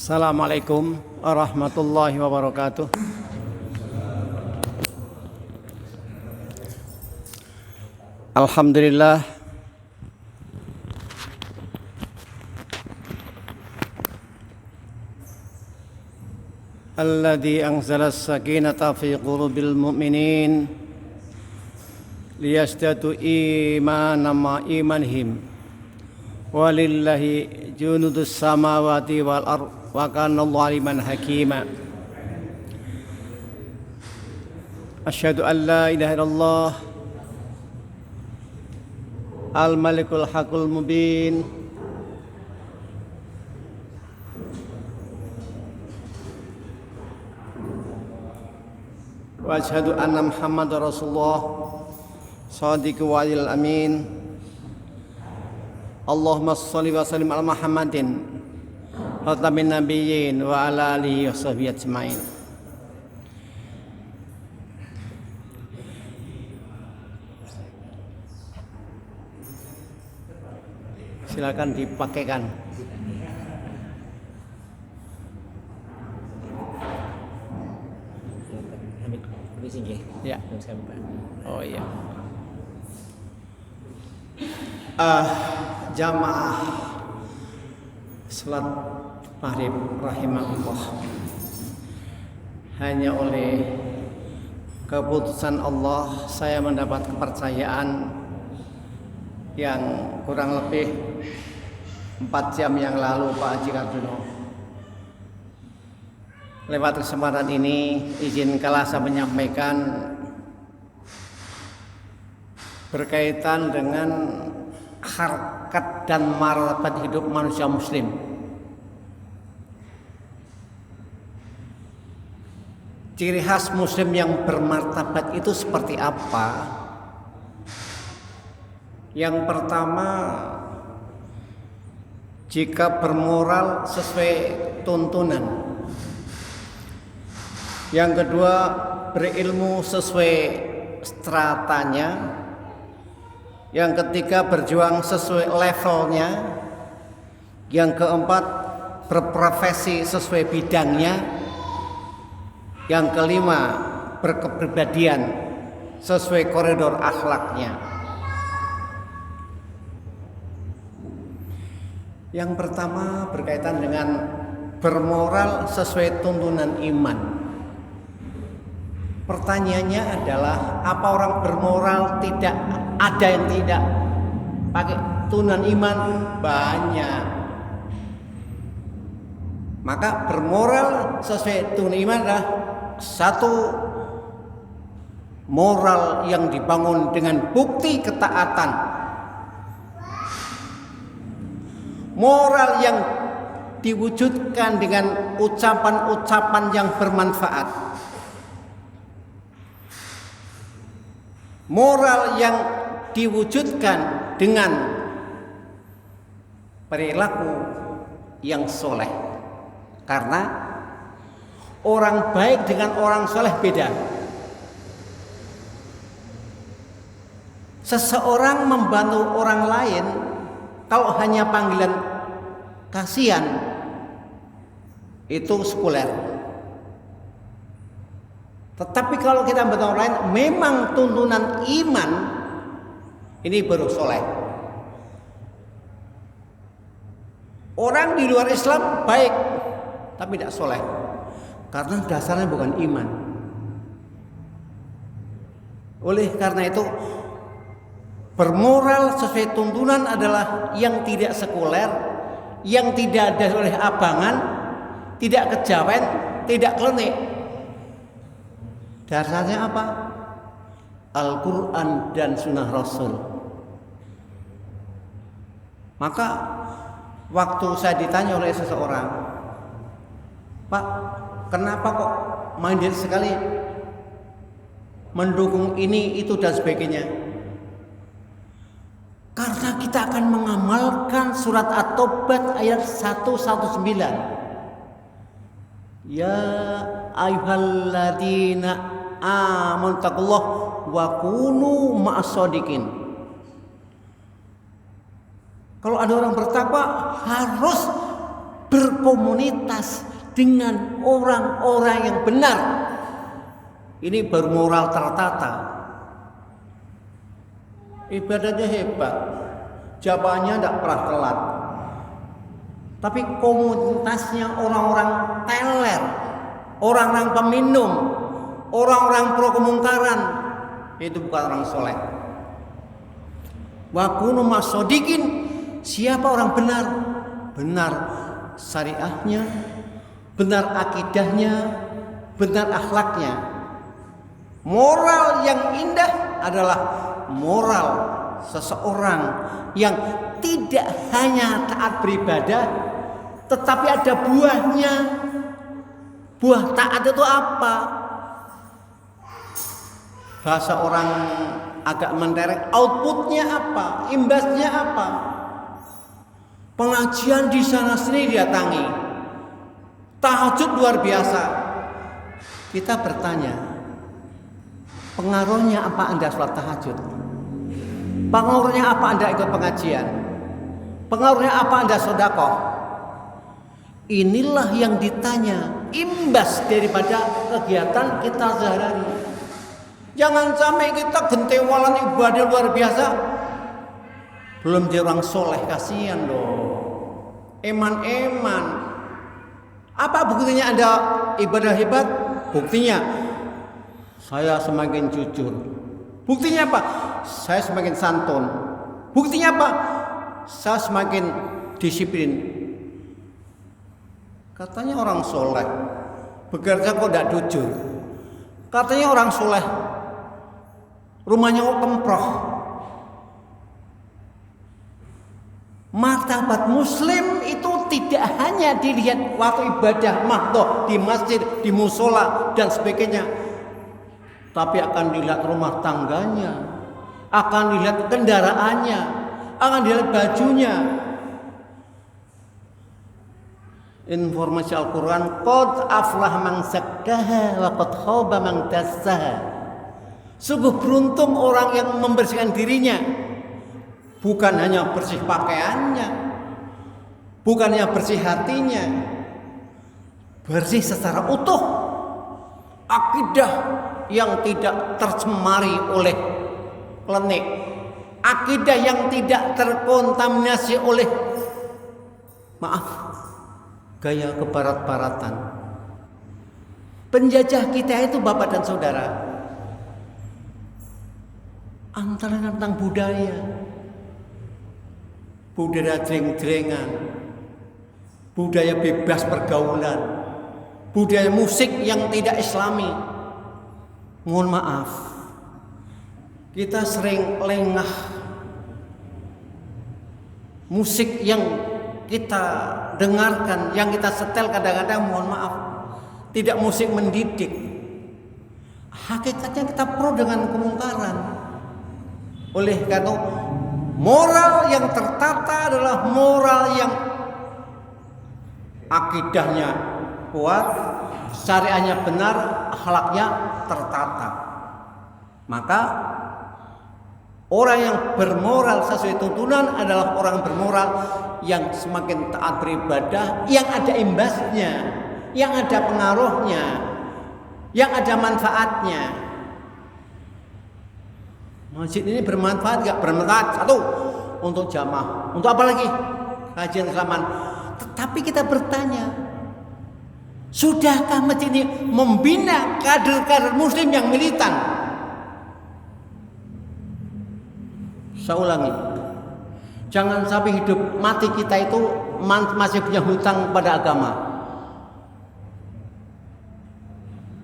Assalamualaikum warahmatullahi wabarakatuh. Alhamdulillah alladzi anzala as-sakinata fi qulubil mu'minin liyazdadu imanan ma imanihim walillahi junudus samawati wal ardh wa kana Allahu aliman hakima. Asyhadu an la ilaha illallah al-malikul haqqul mubin wa asyhadu anna Muhammadar Rasulullah shadiqul wa'il amin. Allahumma shalli wa sallim ala Muhammadin khatamin nabiyyin wa ala alihi wa sahbihi ajmain. Silakan dipakaikan. Ya. Oh iya. Jamaah salat maghrib rahimahullah, hanya oleh keputusan Allah saya mendapat kepercayaan yang kurang lebih 4 jam yang lalu Pak Haji Kardono. Lewat kesempatan ini izinkanlah saya menyampaikan berkaitan dengan harkat dan martabat hidup manusia muslim. Ciri khas muslim yang bermartabat itu seperti apa? Yang pertama, jika bermoral sesuai tuntunan. Yang kedua, berilmu sesuai stratanya. Yang ketiga, berjuang sesuai levelnya. Yang keempat, berprofesi sesuai bidangnya. Yang kelima, berkepribadian sesuai koridor akhlaknya. Yang pertama berkaitan dengan bermoral sesuai tuntunan iman. Pertanyaannya adalah, apa orang bermoral tidak ada yang tidak pakai tuntunan iman? Banyak. Maka bermoral sesuai tuntunan iman adalah satu, moral yang dibangun dengan bukti ketaatan, moral yang diwujudkan dengan ucapan-ucapan yang bermanfaat, moral yang diwujudkan dengan perilaku yang soleh. Karena orang baik dengan orang soleh beda. Seseorang membantu orang lain kalau hanya panggilan kasihan, itu sekuler. Tetapi kalau kita membantu orang lain memang tuntunan iman, ini baru soleh. Orang di luar Islam baik tapi tidak soleh, karena dasarnya bukan iman. Oleh karena itu, bermoral sesuai tuntunan adalah yang tidak sekuler, yang tidak ada oleh abangan, tidak kejawen, tidak klenik. Dasarnya apa? Al-Quran dan Sunnah Rasul. Maka waktu saya ditanya oleh seseorang, Pak, kenapa kok mandiri sekali mendukung ini, itu dan sebagainya? Karena kita akan mengamalkan surat At-Taubah ayat 119. Ya ayyuhalladzina amanu taqullaha wa kunu ma'as-shadiqin. Kalau ada orang bertakwa harus berkomunitas dengan orang-orang yang benar. Ini baru moral tertata. Ibadahnya hebat, jawabannya tidak pernah telat. Tapi komunitasnya orang-orang teler, orang-orang peminum, orang-orang pro kemungkaran, itu bukan orang soleh. Wa kunu masodikin, siapa orang benar? Benar syariahnya, benar akidahnya, benar akhlaknya. Moral yang indah adalah moral seseorang yang tidak hanya taat beribadah, tetapi ada buahnya. Buah taat itu apa? Bahasa orang agak mentereng, outputnya apa? Imbasnya apa? Pengajian di sana sini didatangi, tahajud luar biasa. Kita bertanya, pengaruhnya apa Anda sholat tahajud? Pengaruhnya apa Anda ikut pengajian? Pengaruhnya apa Anda sedekah? Inilah yang ditanya, imbas daripada kegiatan kita sehari-hari. Jangan sampai kita gentewalan ibadah luar biasa, belum jadi orang soleh, kasihan loh. Eman-eman. Apa buktinya Anda ibadah hebat? Buktinya saya semakin jujur. Buktinya apa? Saya semakin santun. Buktinya apa? Saya semakin disiplin. Katanya orang soleh, bekerja kok tidak jujur. Katanya orang soleh, rumahnya kok kemproh. Martabat muslim itu tidak hanya dilihat waktu ibadah mahdoh di masjid, di musola dan sebagainya, tapi akan dilihat rumah tangganya, akan dilihat kendaraannya, akan dilihat bajunya. Informasi Al-Quran, qad aflah man zakkaha wa qad khaba man dassaha. Sungguh beruntung orang yang membersihkan dirinya, bukan hanya bersih pakaiannya, bukan hanya bersih hatinya, bersih secara utuh. Akidah yang tidak tercemari oleh klenik, akidah yang tidak terkontaminasi oleh gaya kebarat-baratan. Penjajah kita itu Bapak dan Saudara, antara tentang budaya jreng-jrengan, budaya bebas pergaulan, budaya musik yang tidak islami. Mohon maaf, kita sering lengah. Musik yang kita dengarkan, yang kita setel kadang-kadang, mohon maaf, tidak musik mendidik. Hakikatnya kita pro dengan kemungkaran. Oleh karena moral yang tertata adalah moral yang akidahnya kuat, syariahnya benar, akhlaknya tertata. Maka orang yang bermoral sesuai tuntunan adalah orang bermoral yang semakin taat beribadah, yang ada imbasnya, yang ada pengaruhnya, yang ada manfaatnya. Masjid ini bermanfaat gak? Bermanfaat. Satu, untuk jamaah. Untuk apa lagi? Kajian keagamaan. Tetapi kita bertanya, sudahkah masjid ini membina kader-kader muslim yang militan? Saya ulangi, jangan sampai hidup mati kita itu masih punya hutang pada agama.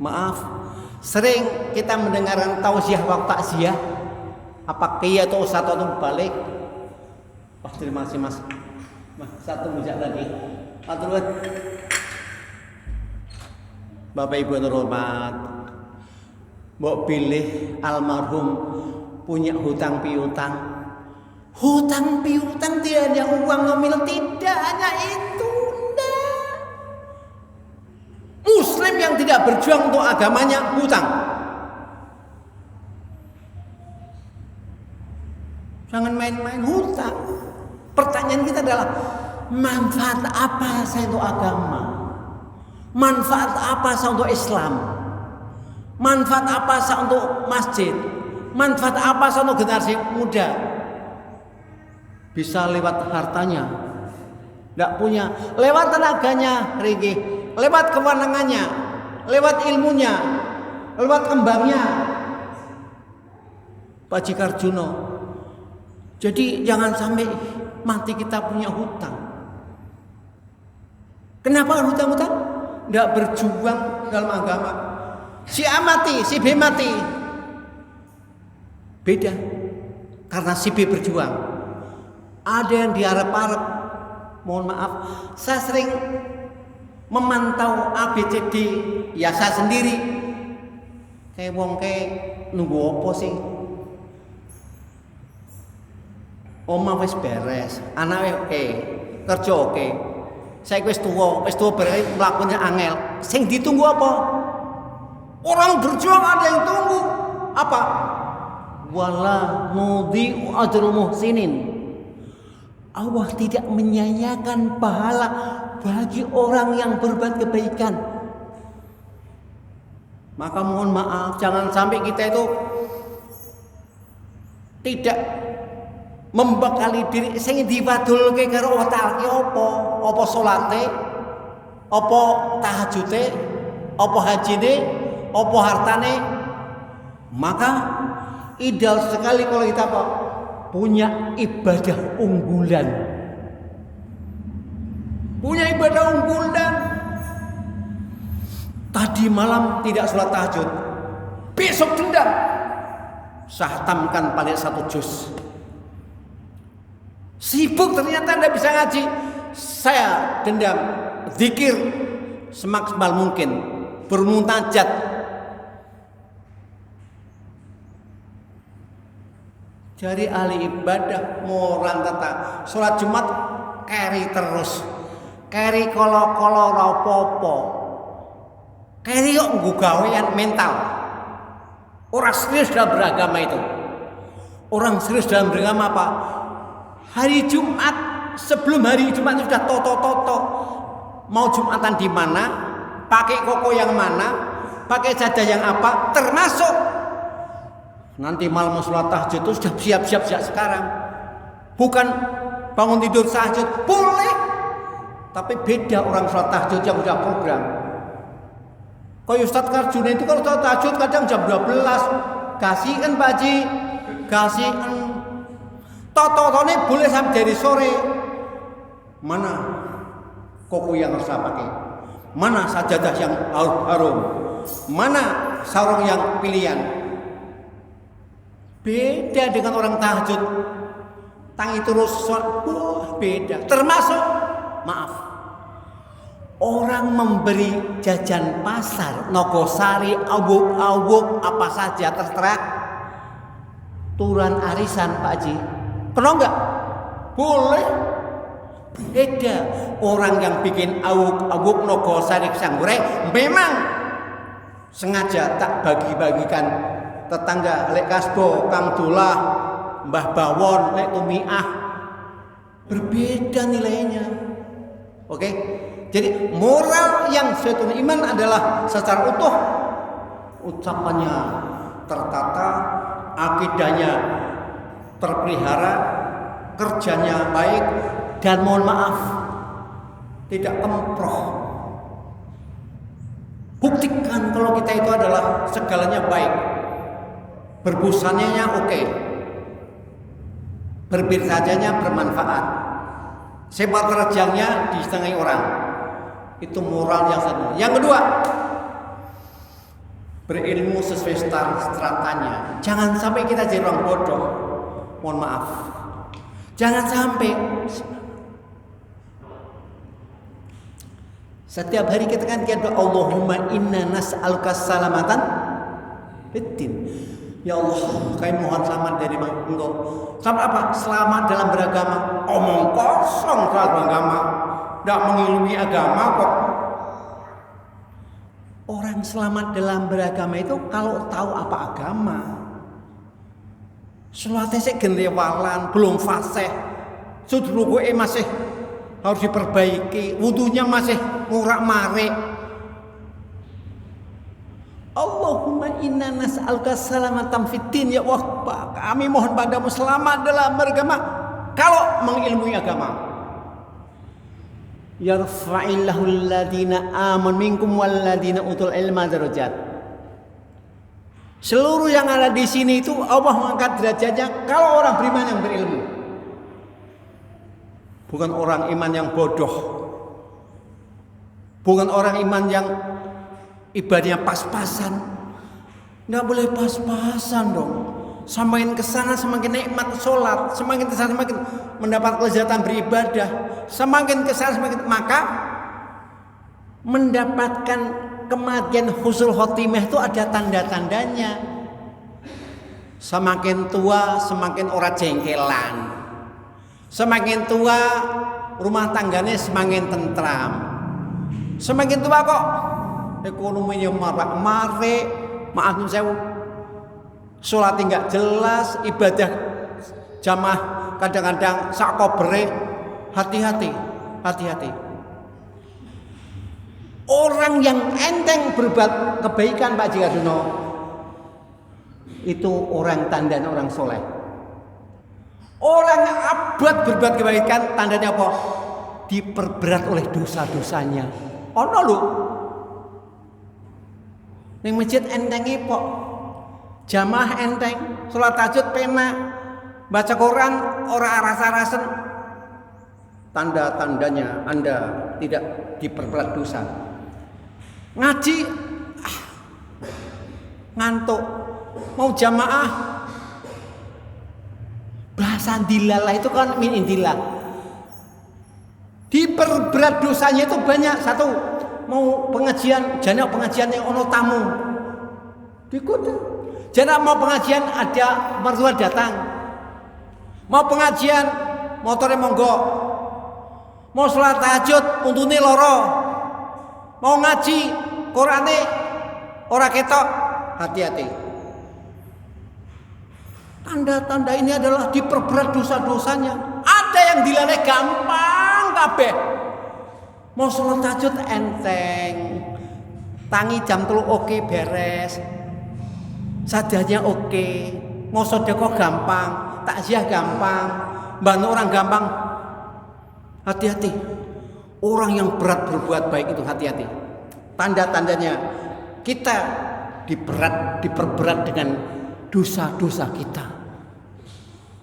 Maaf, sering kita mendengarkan tausiah waktu takziah, apa kiai atau ustaz atau balik. Wah, terima kasih mas. Satu bijak lagi. Atur. Bapak Ibu yang terhormat, mbok pilih almarhum punya hutang piutang. Hutang piutang tidak hanya uang nominal, tidak hanya itu. Enggak. Muslim yang tidak berjuang untuk agamanya hutang. Jangan main-main hutang. Pertanyaan kita adalah, manfaat apa saya untuk agama? Manfaat apa saya untuk Islam? Manfaat apa saya untuk masjid? Manfaat apa saya untuk generasi muda? Bisa lewat hartanya, tidak punya. Lewat tenaganya, Riki. Lewat kewenangannya, lewat ilmunya, lewat kembangnya. Pak Jikarjuno. Jadi jangan sampai mati kita punya hutang. Kenapa hutang-hutang? Tidak berjuang dalam agama. Si A mati, si B mati. Beda. Karena si B berjuang. Ada yang diharap-harap. Mohon maaf, saya sering memantau ABCD. Ya saya sendiri. Kayak wong kayak nunggu apa sih? Oma wis beres, anake oke, kerja oke. Saya wis tuwa berarti mlakunya angel. Sing ditunggu apa? Orang berjuang ada yang tunggu. Apa? Wala nudhi'u ajrul muhsinin. Allah tidak menyia-nyiakan pahala bagi orang yang berbuat kebaikan. Maka mohon maaf, jangan sampai kita itu tidak membekali diri sing diwadulke karo Allah Ta'ala ki apa salate, apa tahajude, apa hajine, apa hartane. Maka ideal sekali kalau kita punya ibadah unggulan. Punya ibadah unggulan. Tadi malam tidak sholat tahajud, besok dendam, sahtamkan paling 1 juz. Sibuk ternyata tidak bisa ngaji, saya dendam, zikir semaksimal mungkin, bermuntajat. Dari ahli ibadah moran tata sholat Jumat keri terus, keri kolo-kolo rapopo, keri kok nggawean mental. Orang serius dalam beragama itu. Orang serius dalam beragama apa? Hari Jumat, sebelum hari Jumat itu sudah toto-toto. Mau Jumatan di mana? Pakai koko yang mana? Pakai saja yang apa? Termasuk nanti malam sholat tahajud itu sudah siap-siap sejak sekarang. Bukan bangun tidur tahajud, boleh. Tapi beda orang sholat tahajud yang udah program. Kalau Ustadz Karjuno itu kalau sholat tahajud kadang jam 12. Kasihan Pak Haji, kasihan. Toto-totone boleh sampai dari sore. Mana koko yang harus saya pakai? Mana sajadah yang harum? Mana sarung yang pilihan? Beda dengan orang tahajud. Tangi terus beda. Termasuk maaf, orang memberi jajan pasar, nogosari, awuk-awuk apa saja terserah. Turan arisan Pak Haji. Pernah enggak? Boleh. Beda orang yang bikin awuk-awuk nogosari pisang goreng memang sengaja tak bagi-bagikan tetangga lek kasbo, Kang Dolah, Mbah Bawon, lek Tumiah. Berbeda nilainya. Oke? Jadi moral yang sesuai iman adalah secara utuh ucapannya tertata, akidahnya terpelihara, kerjanya baik, dan mohon maaf tidak kemproh. Buktikan kalau kita itu adalah segalanya baik, berbusannya oke, berbisajanya bermanfaat, sepak terjangnya disenangi orang. Itu moral yang satu. Yang kedua, berilmu sesuai stratanya. Jangan sampai kita jadi orang bodoh. Mohon maaf. Jangan sampai setiap hari kita kan doa Allahumma inna nas'aluka salamatan fiddin. Ya Allah, kami mohon selamat dari Engkau. Selamat apa? Selamat dalam beragama. Omong kosong soal beragama. Tidak mengilumi agama kok. Orang selamat dalam beragama itu kalau tahu apa agama. Sholatnya sih gendewalan, belum fasih. Sujud ruku'e masih harus diperbaiki. Wudunya masih murak-marik. Allahumma inna nas'aluka salamatan fid din, ya Allah, kami mohon padamu selamat dalam beragama kalau mengilmui agama. Yarfa'illahu alladhina amanu minkum walladhina utul ilma darajat. Seluruh yang ada di sini itu Allah mengangkat derajatnya kalau orang beriman yang berilmu. Bukan orang iman yang bodoh. Bukan orang iman yang ibadahnya pas-pasan. Nggak boleh pas-pasan dong. Semakin kesana semakin nikmat sholat, semakin kesana semakin mendapat kelezatan beribadah, semakin kesana semakin maka mendapatkan kematian husnul khotimah itu ada tanda-tandanya. Semakin tua semakin ora jengkelan, semakin tua rumah tangganya semakin tentram, semakin tua kok ekonominya marak-marik, maaf sewu, sholat nggak jelas, ibadah jamaah kadang-kadang sakobere. Hati-hati. Orang yang enteng berbuat kebaikan Pak Jikaduno itu orang tandanya orang soleh. Orang yang abad berbuat kebaikan tandanya apa? Diperberat oleh dosa-dosanya. Ono lho. Ning masjid entengi pok, jamaah enteng, sholat tahajud penak, baca Quran ora rasa-rasen. Tanda-tandanya Anda tidak diperberat dosa. Ngaji ngantuk, mau jamaah bahasa dilalah itu kan min indillah. Diperberat dosanya itu banyak. Satu, mau pengajian, jana pengajian yang ono tamu diikuti. Jana mau pengajian ada mertua datang. Mau pengajian motornya monggo. Mau sholat tahajud untune loro. Mau ngaji Qur'ane ora ketok. Hati-hati. Tanda-tanda ini adalah diperberat dosa-dosanya. Ada yang dilalai gampang kabeh. Mau sholat tahajud enteng, tangi jam 3 oke beres, sadanya oke, mau sedekah gampang, takziah gampang, bantu orang gampang. Hati-hati, orang yang berat berbuat baik itu hati-hati. Tanda-tandanya kita diperberat dengan dosa-dosa kita.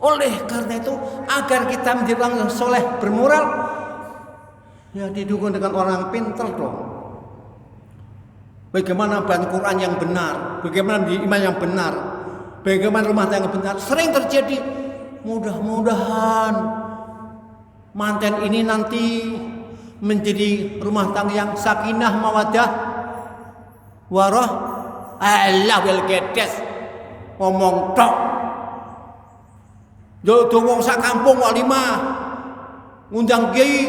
Oleh karena itu, agar kita menjadi orang yang soleh bermoral, ya didukung dengan orang pintar dong. Bagaimana baca Quran yang benar, bagaimana di iman yang benar, bagaimana rumah tangga yang benar. Sering terjadi. Mudah-mudahan manten ini nanti menjadi rumah tangga yang sakinah mawaddah warah. Allah wel gedes ngomong tok. Yo wong sak kampung walimah ngundang kiai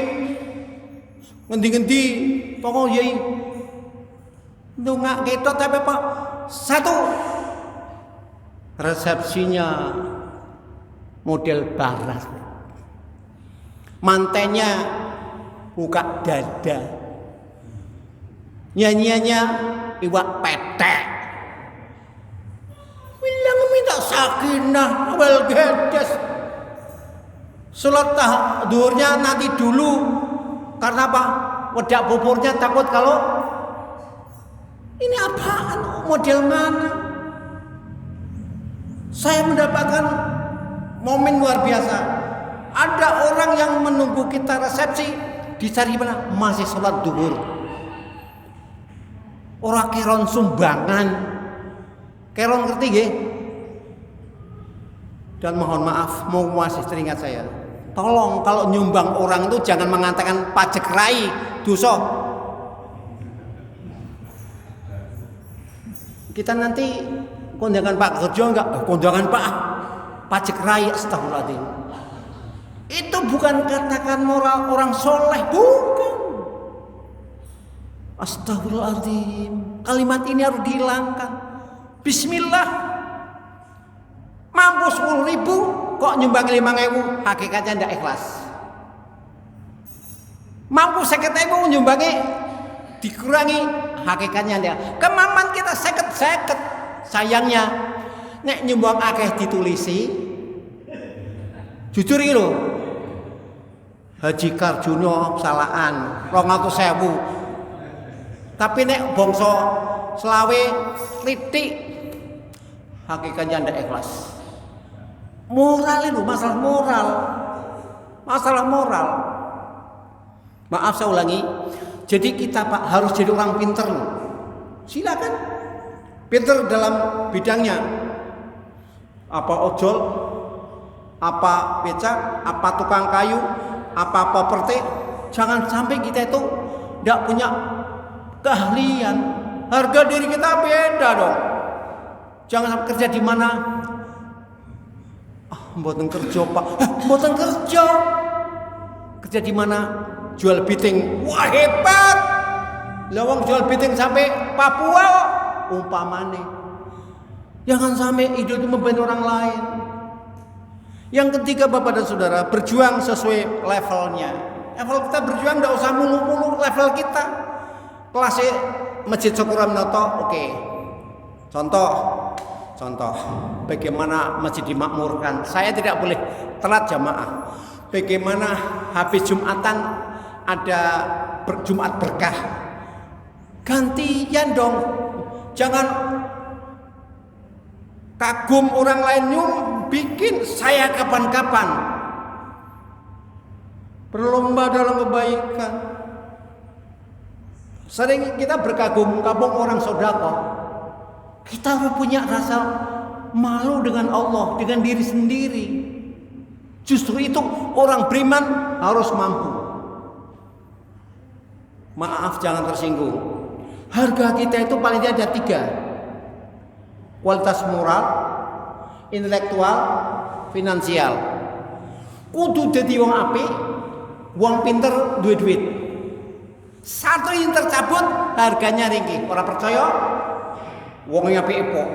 ngendi-ngendi pokok yai ndongak ketok tapi apa? Satu, resepsinya model barat, mantennya buka dada, nyanyiannya iwak petek, bilang minta sakinah wel gedes. Sholat duhurnya nanti dulu. Karena apa? Wedak buburnya takut kalau ini apaan? Model mana? Saya mendapatkan momen luar biasa. Ada orang yang menunggu kita resepsi dicari mana? Masih sholat duhur. Orang keron sumbangan. Keron ngerti nggih? Dan mohon maaf, mau masih teringat saya. Tolong kalau nyumbang orang itu jangan mengatakan pajak rai dosa. Kita nanti kondangan Pak Kerja enggak? Kondangan Pak pajak rai, astagfirullahaladzim. Itu bukan katakan moral orang soleh, bukan. Astagfirullahaladzim. Kalimat ini harus dihilangkan. Bismillah. Mampu 10.000 kok nyumbang 5.000, hakikatnya tidak ikhlas. Mampu 50.000 nyumbangi dikurangi hakikatnya dia. Kemampuan kita 50. Sayangnya nek nyumbang akeh ditulisi. Jujur iki lho. Haji Karjuno salaan 200.000. Tapi nek bangsa selawe titik hakikatnya ndak ikhlas. Moral itu masalah moral. Masalah moral. Maaf saya ulangi. Jadi kita Pak harus jadi orang pinter loh. Silakan. Pinter dalam bidangnya. Apa ojol, apa becak, apa tukang kayu, apa properti. Jangan sampai kita itu tidak punya keahlian. Harga diri kita beda dong. Jangan sampai kerja di mana. Mboten kerja Pak. Mboten kerja. Kerja di mana? Jual biting. Wah hebat. Lawang jual biting sampai Papua umpamane. Jangan sampai hidup itu membantu orang lain. Yang ketiga Bapak dan Saudara, berjuang sesuai levelnya. Level kita berjuang tidak usah mulu-mulu level kita. Kelasnya Masjid Syukuran Noto, oke. Contoh, bagaimana masjid dimakmurkan. Saya tidak boleh telat jamaah. Bagaimana habis Jumatan ada Jumat berkah. Gantian dong. Jangan kagum orang lain bikin saya kapan-kapan. Berlomba dalam kebaikan. Sering kita berkagum-kagum orang sedekah. Kita harus punya rasa malu dengan Allah, dengan diri sendiri. Justru itu orang beriman harus mampu. Maaf jangan tersinggung. Harga kita itu paling tidak ada 3. Kualitas moral, intelektual, finansial. Kudu dadi wong apik, wong pinter, duwe duit. Satu yang tercabut harganya ringkih. Orang percaya? Wong apik epok.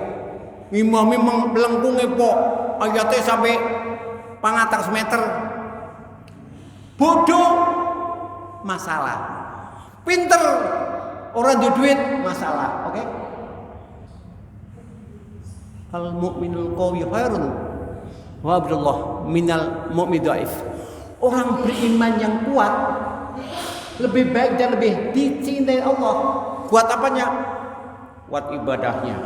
Imame melengkung epok. Ayatnya sampai 400 meter. Bodoh masalah. Pinter orang duwe duit masalah, oke? Al mu'minul qawi khairun wa abdullah minal mu'min dhaif. Orang beriman yang kuat lebih baik dan lebih dicintai Allah. Kuat apanya? Kuat ibadahnya,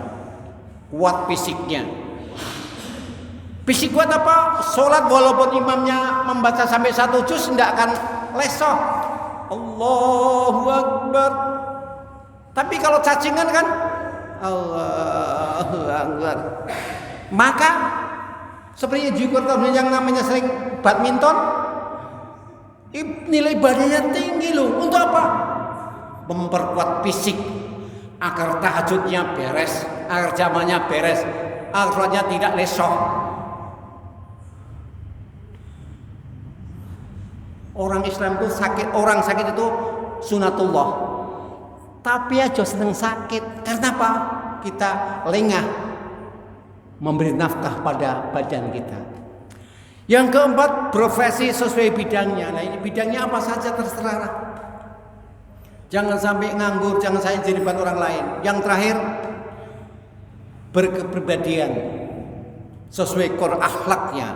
kuat fisiknya. Fisik kuat apa? Sholat walaupun imamnya membaca sampai 1 juz tidak akan lesoh. Allahu Akbar. Tapi kalau cacingan kan Allahu Akbar. Maka seperti Jakarta yang namanya sering badminton, nilai badannya tinggi loh. Untuk apa? Memperkuat fisik agar tahajudnya beres, agar jamannya beres, agar sholatnya tidak lesoh. Orang Islam itu sakit, orang sakit itu sunatullah. Tapi aja seneng sakit. Karena apa? Kita lengah memberi nafkah pada badan kita. Yang keempat, profesi sesuai bidangnya. Nah ini bidangnya apa saja terserah. Jangan sampai nganggur, jangan sampai jadi beban orang lain. Yang terakhir, berkepribadian sesuai core akhlaknya.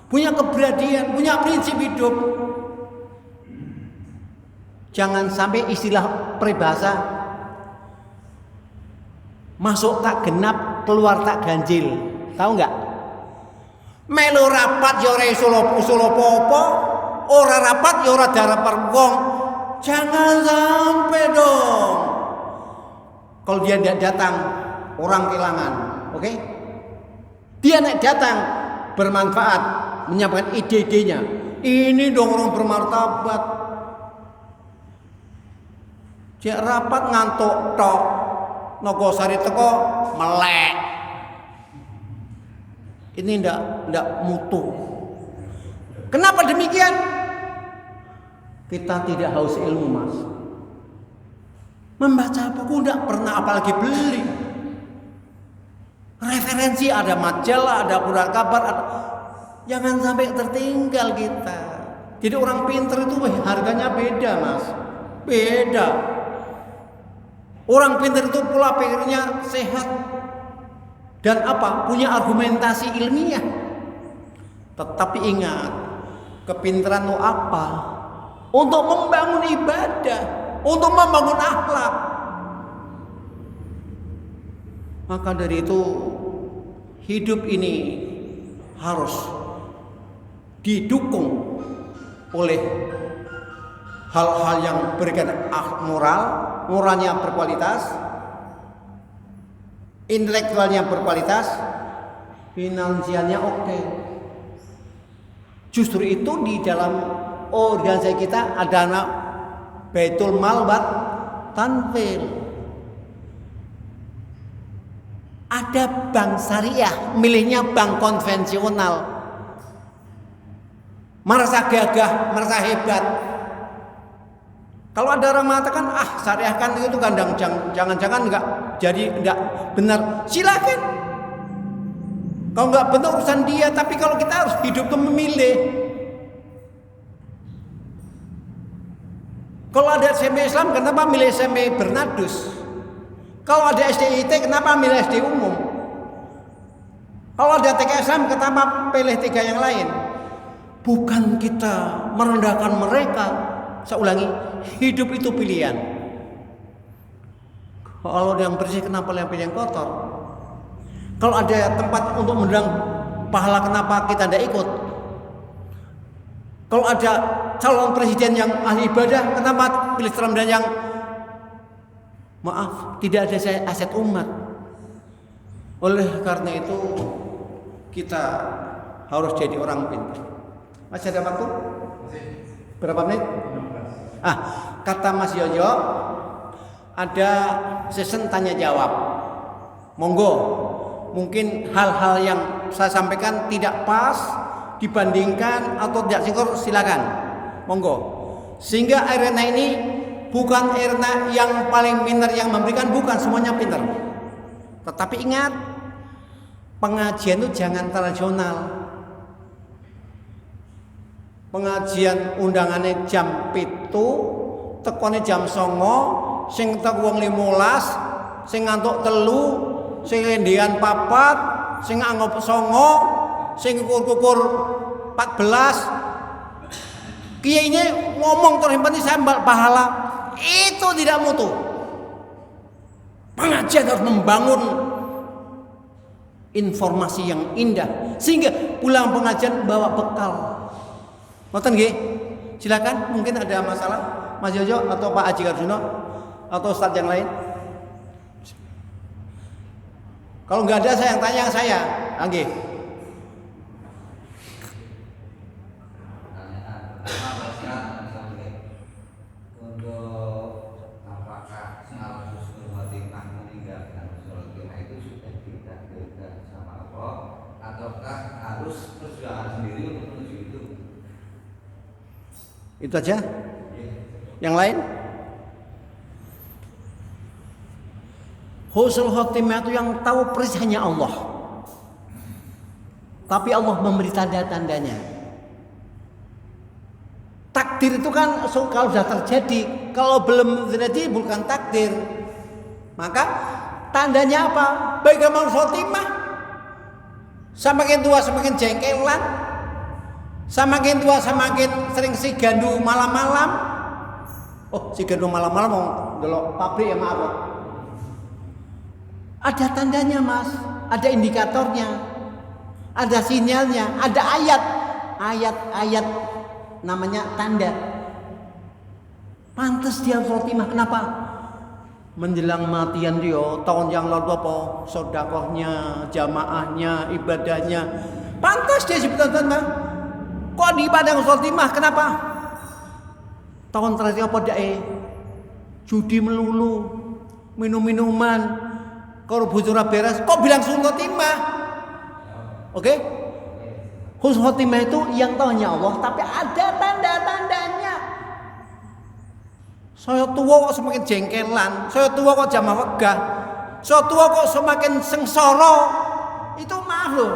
Punya keberanian, punya prinsip hidup. Jangan sampai istilah peribahasa masuk tak genap, keluar tak ganjil. Tahu nggak? Melu rapat ya ora usul apa-apa, ora rapat ya ora darapan wong. Jangan sampai dong. Kalau dia tidak datang, orang kehilangan. Oke? Dia naik datang bermanfaat, menyampaikan ide-idenya. Ini dong orang bermartabat. Cek rapat ngantuk tok, Nogosari teko melek. Ini ndak mutu. Kenapa demikian? Kita tidak haus ilmu, Mas. Membaca buku ndak pernah, apalagi beli. Referensi ada majalah, ada surat kabar, ada. Jangan sampai tertinggal kita. Jadi orang pinter itu harganya beda, Mas. Beda. Orang pinter itu pola pikirnya sehat dan punya argumentasi ilmiah. Tetapi ingat, kepintaran itu apa? Untuk membangun ibadah, untuk membangun akhlak. Maka dari itu hidup ini harus didukung oleh hal-hal yang berkaitan moralnya berkualitas, intelektualnya berkualitas, finansialnya oke. Justru itu di dalam organisasi kita ada Baitul Mal wat Tanfil. Ada bank syariah, milihnya bank konvensional. Merasa gagah, merasa hebat. Kalau ada orang mengatakan, syariah kan itu kandang, jangan-jangan enggak benar. Silakan. Kalau enggak benar urusan dia, tapi kalau kita harus hidup itu memilih. Kalau ada SMP Islam, kenapa milih SMP Bernardus? Kalau ada SDIT, kenapa milih SD umum? Kalau ada TK Islam, kenapa pilih TK yang lain? Bukan kita merendahkan mereka. Saya ulangi, hidup itu pilihan. Kalau yang bersih, kenapa yang pilih yang kotor? Kalau ada tempat untuk mendang pahala, kenapa kita tidak ikut? Kalau ada calon presiden yang ahli ibadah, kenapa pilih Ramadan yang tidak ada aset umat? Oleh karena itu kita harus jadi orang pintar. Masih ada waktu? Berapa menit? Kata Mas Yoyo, ada sesi tanya jawab. Monggo, mungkin hal-hal yang saya sampaikan tidak pas dibandingkan atau tidak sinkron, silakan. Monggo. Sehingga arena ini bukan arena yang paling pintar yang memberikan, bukan semuanya pintar. Tetapi ingat, pengajian itu jangan tradisional. Pengajian undangannya jam 7, tekone jam 9, sing tek wong 15, sing ngantuk 3, sing lendean 4, sing anggap 9, sing kukur-kukur 14. Kiai ini ngomong terus penting sambal pahala, itu tidak mutu. Pengajian harus membangun informasi yang indah sehingga pulang pengajian bawa bekal. Ngoten nggih? Silakan, mungkin ada masalah Mas Jojo atau Pak Haji Karjuno atau ustaz yang lain. Kalau nggak ada saya yang tanya saya. Nggih. Itu aja. Yang lain? Husnul khotimah itu yang tahu persis hanya Allah. Tapi Allah memberi tanda-tandanya. Takdir itu kan kalau sudah terjadi, kalau belum terjadi bukan takdir. Maka tandanya apa? Bagaimana khotimah? Semakin tua semakin jengkelan. Semakin tua semakin sering si gandu malam-malam. Si gandu malam-malam mau delok pabrik ya maaf. Ada tandanya Mas, ada indikatornya, ada sinyalnya, ada ayat namanya tanda. Pantas dia khotimah. Kenapa? Menjelang matian dia tahun yang lalu apa? Sedekahnya, jamaahnya, ibadahnya. Pantas dia sebutan tanda. Kok di padang khotimah? Kenapa? Tahun terakhir apa dae? Judi melulu, minum-minuman, korupsi beres. Kok bilang husnul khotimah? Oke? Husnul khotimah itu yang tahunya Allah, tapi ada tanda-tandanya. Saya tua kok semakin jengkelan, saya tua kok jamah wegah, saya tua kok semakin sengsara. Itu maaf loh.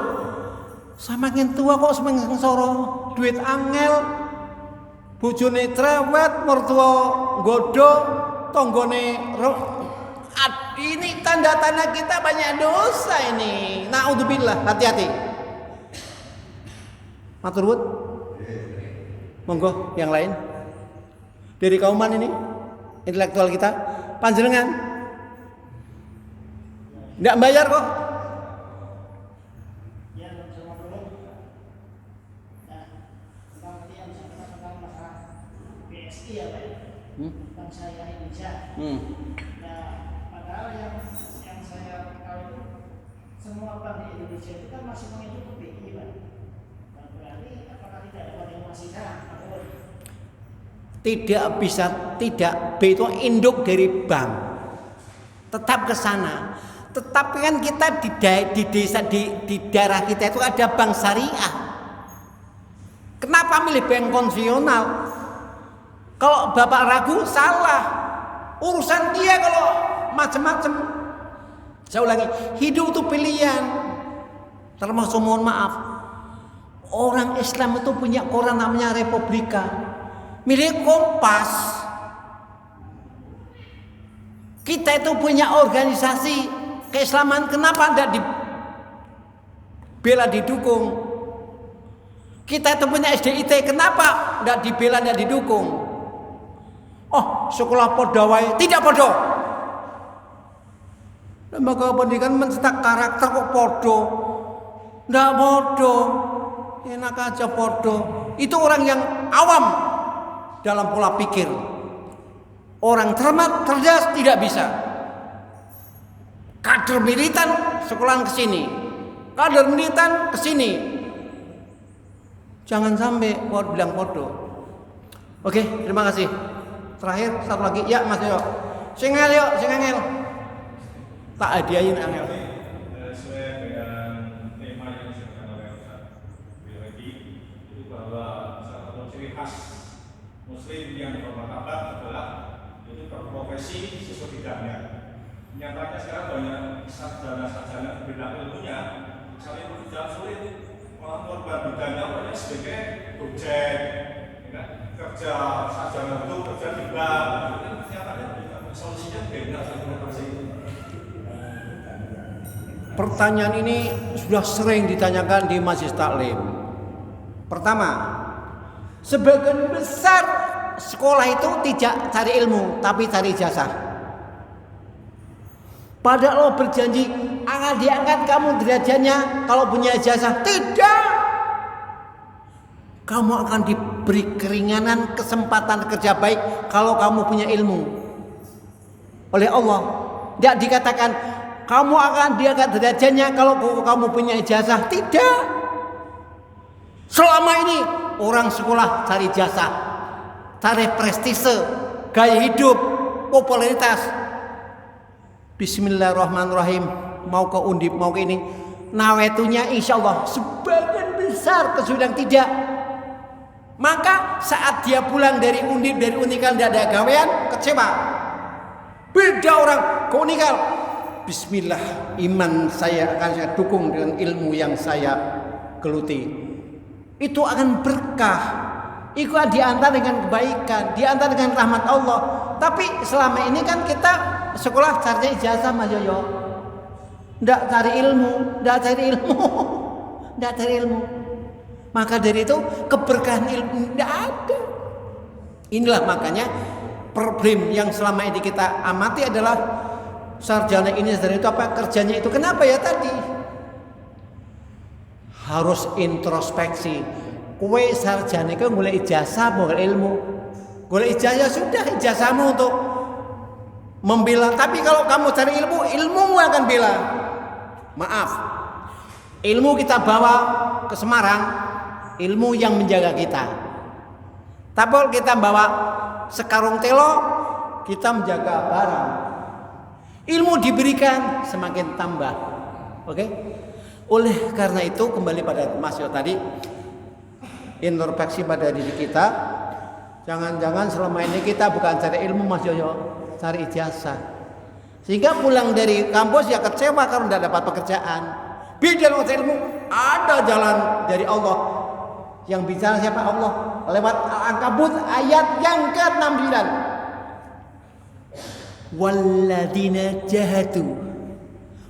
Semakin tua kok semakin sengsara, duit angel, bojone cerewet, mertua nggodho, tanggane ini tanda-tanda kita banyak dosa ini. Naudzubillah, hati-hati. Matur nuwun. Monggo yang lain. Dari kauman ini, intelektual kita, panjenengan nggak bayar kok. Bangsa Indonesia. Nah, padahal yang saya tahu itu semua bank di Indonesia itu kan masih mengikuti BI, Pak. Nah, berarti apakah tidak ada yang masih salah? Tidak bisa, tidak. B itu induk dari bank. Tetap ke sana. Tetapi kan kita di desa di daerah kita itu ada bank syariah. Kenapa milih bank konvensional? Kalau Bapak ragu, salah. Urusan dia kalau macam-macam. Saya ulangi, hidup itu pilihan. Termasuk mohon maaf, orang Islam itu punya koran namanya Republika. Milih Kompas. Kita itu punya organisasi keislaman, kenapa tidak dibela, didukung? Kita itu punya SDIT, kenapa tidak dibela, tidak didukung? Oh, sekolah podawai tidak podo. Lembaga pendidikan mencetak karakter kok podo? Tidak podo. Enak aja podo. Itu orang yang awam dalam pola pikir. Orang cerdas tidak bisa. Kader militan sekolahan ke sini. Kader militan ke sini. Jangan sampai bilang podo. Oke, terima kasih. Terakhir satu lagi, ya Mas Yo. Singel yuk, singel. Tak hadiahin angel. Sesuai dengan tema yang disampaikan oleh Ustaz Wilhadi, itu bahwa salah satu ciri khas Muslim yang bermartabat adalah itu berprofesi sesuai bidangnya. Nyatanya sekarang banyak sarjana-sarjana bidang ilmunya, misalnya pekerjaan sulit, malah korban bidangnya banyak sebagai dosen. Kerja sarjana itu kerja di bank, itu kan nyatanya solusinya beda sama itu. Pertanyaan ini sudah sering ditanyakan di Majelis Taklim. Pertama, sebagian besar sekolah itu tidak cari ilmu, tapi cari ijazah. Padahal Allah berjanji akan diangkat kamu derajatnya kalau punya ijazah. Tidak. Kamu akan diberi keringanan, kesempatan kerja baik kalau kamu punya ilmu oleh Allah. Tidak dikatakan kamu akan diangkat derajatnya kalau kamu punya ijazah. Tidak. Selama ini orang sekolah cari ijazah, cari prestise, gaya hidup, popularitas. Bismillahirrahmanirrahim. Mau ke Undip, mau ke ini, nawetunya insya Allah sebagian besar kesulitan tidak. Maka saat dia pulang dari Undip, dari Unikal tidak ada gawean, kecewa. Beda orang ke Unikal. Bismillah, iman saya akan saya dukung dengan ilmu yang saya geluti. Itu akan berkah. Itu diantar dengan kebaikan, diantar dengan rahmat Allah. Tapi selama ini kan kita sekolah cari ijazah Mas Yoyo. Tidak cari ilmu, tidak cari ilmu, tidak cari ilmu. Maka dari itu keberkahan ilmu tidak ada. Inilah makanya problem yang selama ini kita amati adalah sarjana ini sarjana itu apa kerjanya itu. Kenapa ya tadi? Harus introspeksi. Kue sarjana itu mulai ijazah bukan ilmu. Boleh ijazah sudah ijazahmu untuk membela. Tapi kalau kamu cari ilmu, ilmumu akan bela. Maaf. Ilmu kita bawa ke Semarang, ilmu yang menjaga kita. Tapi kalau kita bawa sekarung telo, kita menjaga barang. Ilmu diberikan semakin tambah. Oke? Oleh karena itu kembali pada Mas Yo tadi, introspeksi pada diri kita. Jangan-jangan selama ini kita bukan cari ilmu Mas Yoyo, cari ijazah. Sehingga pulang dari kampus ya kecewa karena tidak dapat pekerjaan. Beda dengan ilmu, ada jalan dari Allah. Yang bicara siapa? Allah. Lewat Al-Ankabut ayat yang ke-69. Walladzina jahadu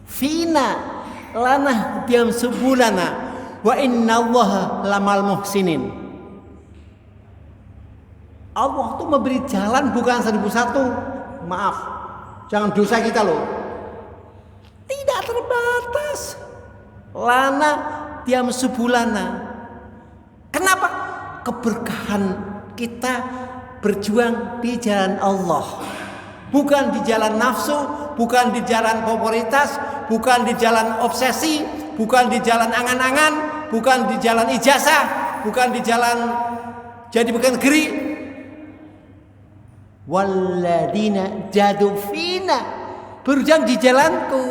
fina lanahdiyahum subulana wa innallaha lamal muhsinin. Allah tuh memberi jalan bukan 1001. Maaf, jangan dosa kita loh. Tidak terbatas. Lana diam subulana. Kenapa? Keberkahan kita berjuang di jalan Allah. Bukan di jalan nafsu, bukan di jalan popularitas, bukan di jalan obsesi, bukan di jalan angan-angan, bukan di jalan ijazah, bukan di jalan jadi bukan negeri. Walladzina jadu fina, berjuang di jalanku.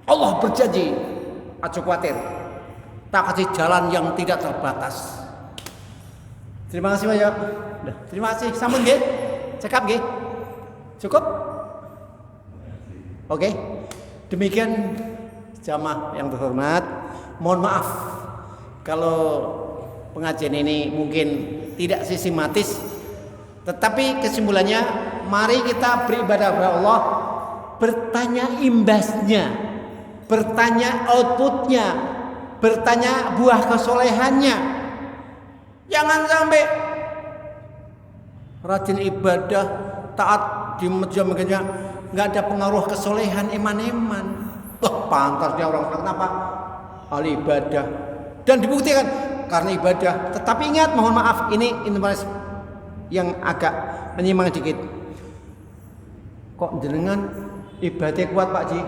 Allah berjanji, aja khawatir, tak kasih jalan yang tidak terbatas. Terima kasih banyak. Terima kasih. Sampun nggih? Cekap nggih? Cukup? Oke. Demikian jamaah yang terhormat. Mohon maaf kalau pengajian ini mungkin tidak sistematis. Tetapi kesimpulannya, mari kita beribadah kepada Allah, bertanya imbasnya, bertanya outputnya, bertanya buah kesolehannya. Jangan sampai rajin ibadah, taat di masjid-masjidnya nggak ada pengaruh kesolehan iman-iman. Wah, pantasnya orang kenapa? Ahli ibadah. Dan dibuktikan karena ibadah. Tetapi ingat, mohon maaf, ini informasi yang agak menyimpang dikit. Kok jenengan ibadahnya kuat Pak Ji?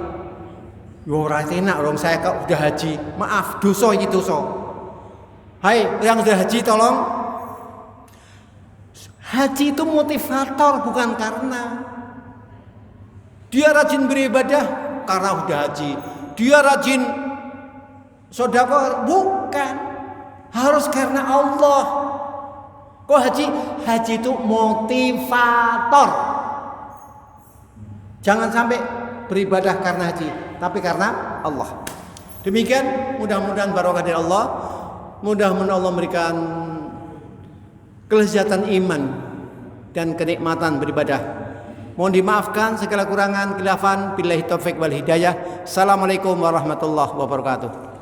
Yo ora enak orang saya kok udah haji. Maaf, dosa ini dosa. Hai, yang sudah haji tolong. Haji itu motivator, bukan karena dia rajin beribadah karena udah haji. Dia rajin sedekah bukan. Harus karena Allah. Kok haji? Haji itu motivator. Jangan sampai beribadah karena haji, tapi karena Allah. Demikian, mudah-mudahan barokah dari Allah. Mudah-mudahan Allah memberikan kelezatan iman dan kenikmatan beribadah. Mohon dimaafkan segala kurangan, khilafan, billahi taufik wal hidayah. Assalamualaikum warahmatullahi wabarakatuh.